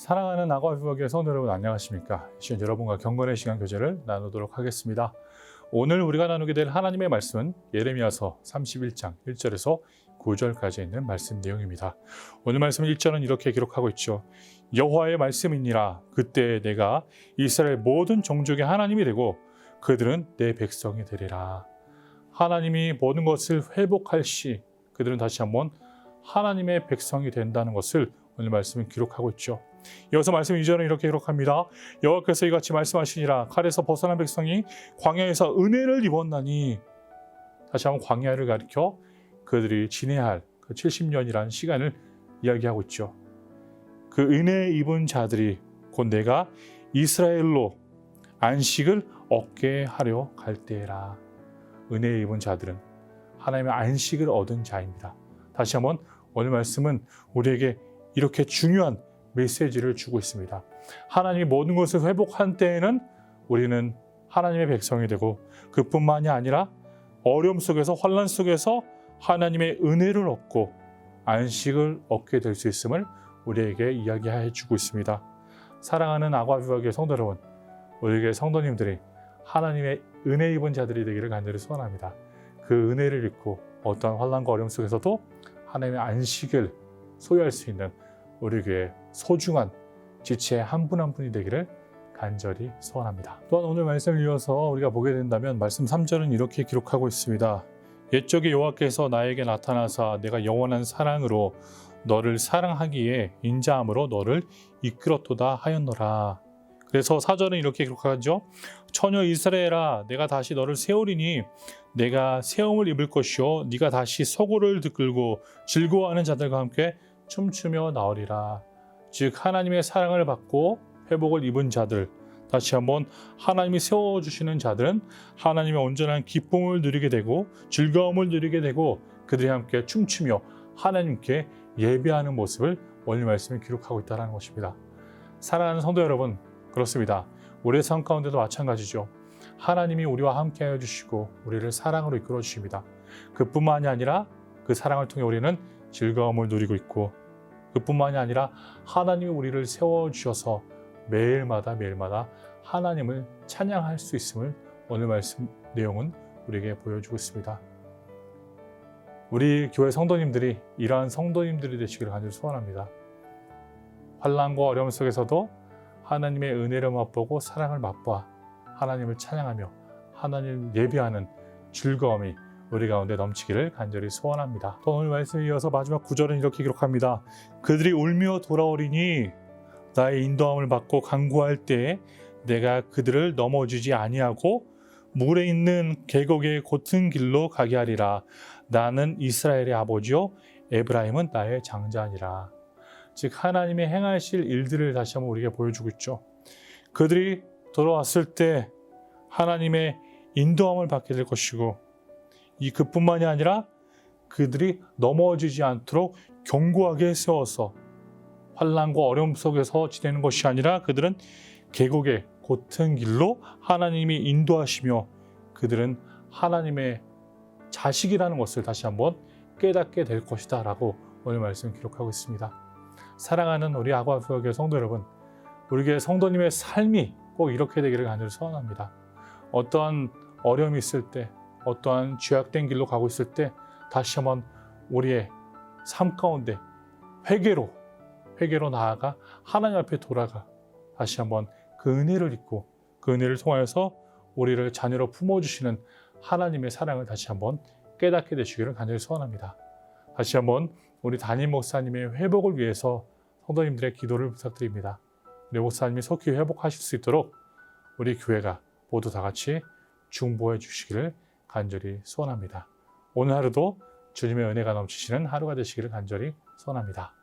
사랑하는 아과뷰어교회 성도 여러분 안녕하십니까? 이 시간 여러분과 경건의 시간 교제를 나누도록 하겠습니다. 오늘 우리가 나누게 될 하나님의 말씀은 예레미야서 31장 1절에서 9절까지 있는 말씀 내용입니다. 오늘 말씀 1절은 이렇게 기록하고 있죠. 여호와의 말씀이니라. 그때 내가 이스라엘 모든 종족의 하나님이 되고 그들은 내 백성이 되리라. 하나님이 모든 것을 회복할 시 그들은 다시 한번 하나님의 백성이 된다는 것을 오늘 말씀은 기록하고 있죠. 이어서 말씀 2절은 이렇게 기록합니다. 여호와께서 이같이 말씀하시니라. 칼에서 벗어난 백성이 광야에서 은혜를 입었나니. 다시 한번 광야를 가리켜 그들이 지내야 할 그 70년이라는 시간을 이야기하고 있죠. 그 은혜 입은 자들이 곧 내가 이스라엘로 안식을 얻게 하려 갈 때라. 은혜 입은 자들은 하나님의 안식을 얻은 자입니다. 다시 한번 오늘 말씀은 우리에게 이렇게 중요한 메시지를 주고 있습니다. 하나님이 모든 것을 회복한 때에는 우리는 하나님의 백성이 되고 그뿐만이 아니라 어려움 속에서 환난 속에서 하나님의 은혜를 얻고 안식을 얻게 될 수 있음을 우리에게 이야기해 주고 있습니다. 사랑하는 아과뷰어교회 성도 여러분, 우리에게 성도님들이 하나님의 은혜 입은 자들이 되기를 간절히 소원합니다. 그 은혜를 입고 어떠한 환난과 어려움 속에서도 하나님의 안식을 소유할 수 있는 우리 교회의 소중한 지체의 한 분 한 분이 되기를 간절히 소원합니다. 또한 오늘 말씀을 이어서 우리가 보게 된다면 말씀 3절은 이렇게 기록하고 있습니다. 옛적에 여호와께서 나에게 나타나사 내가 영원한 사랑으로 너를 사랑하기에 인자함으로 너를 이끌었도다 하였노라. 그래서 4절은 이렇게 기록하죠. 처녀 이스라엘아 내가 다시 너를 세우리니 내가 세움을 입을 것이요 네가 다시 소고를 들끌고 즐거워하는 자들과 함께 춤추며 나오리라. 즉 하나님의 사랑을 받고 회복을 입은 자들, 다시 한번 하나님이 세워주시는 자들은 하나님의 온전한 기쁨을 누리게 되고 즐거움을 누리게 되고 그들이 함께 춤추며 하나님께 예배하는 모습을 오늘 말씀에 기록하고 있다는 것입니다. 사랑하는 성도 여러분, 그렇습니다. 우리의 삶 가운데도 마찬가지죠. 하나님이 우리와 함께하여 주시고 우리를 사랑으로 이끌어 주십니다. 그뿐만이 아니라 그 사랑을 통해 우리는 즐거움을 누리고 있고 그뿐만이 아니라 하나님이 우리를 세워주셔서 매일마다 하나님을 찬양할 수 있음을 오늘 말씀 내용은 우리에게 보여주고 있습니다. 우리 교회 성도님들이 이러한 성도님들이 되시기를 간절히 소원합니다. 환난과 어려움 속에서도 하나님의 은혜를 맛보고 사랑을 맛보아 하나님을 찬양하며 하나님을 예배하는 즐거움이 우리 가운데 넘치기를 간절히 소원합니다. 또 오늘 말씀에 이어서 마지막 9절은 이렇게 기록합니다. 그들이 울며 돌아오리니 나의 인도함을 받고 간구할 때에 내가 그들을 넘어주지 아니하고 물에 있는 계곡의 곧은 길로 가게 하리라. 나는 이스라엘의 아버지요 에브라임은 나의 장자니라. 즉 하나님의 행하실 일들을 다시 한번 우리에게 보여주고 있죠. 그들이 돌아왔을 때 하나님의 인도함을 받게 될 것이고 그뿐만이 아니라 그들이 넘어지지 않도록 견고하게 세워서 환난과 어려움 속에서 지내는 것이 아니라 그들은 계곡의 곧은 길로 하나님이 인도하시며 그들은 하나님의 자식이라는 것을 다시 한번 깨닫게 될 것이다 라고 오늘 말씀 기록하고 있습니다. 사랑하는 우리 아과뷰어교회 성도 여러분, 우리 교회 성도님의 삶이 꼭 이렇게 되기를 간절히 소원합니다. 어떠한 어려움이 있을 때, 어떠한 죄악된 길로 가고 있을 때 다시 한번 우리의 삶 가운데 회개로 나아가 하나님 앞에 돌아가 다시 한번 그 은혜를 입고 그 은혜를 통하여서 우리를 자녀로 품어주시는 하나님의 사랑을 다시 한번 깨닫게 되시기를 간절히 소원합니다. 다시 한번 우리 담임 목사님의 회복을 위해서 성도님들의 기도를 부탁드립니다. 우리 목사님이 속히 회복하실 수 있도록 우리 교회가 모두 다 같이 중보해 주시기를 간절히 소원합니다. 오늘 하루도 주님의 은혜가 넘치시는 하루가 되시기를 간절히 소원합니다.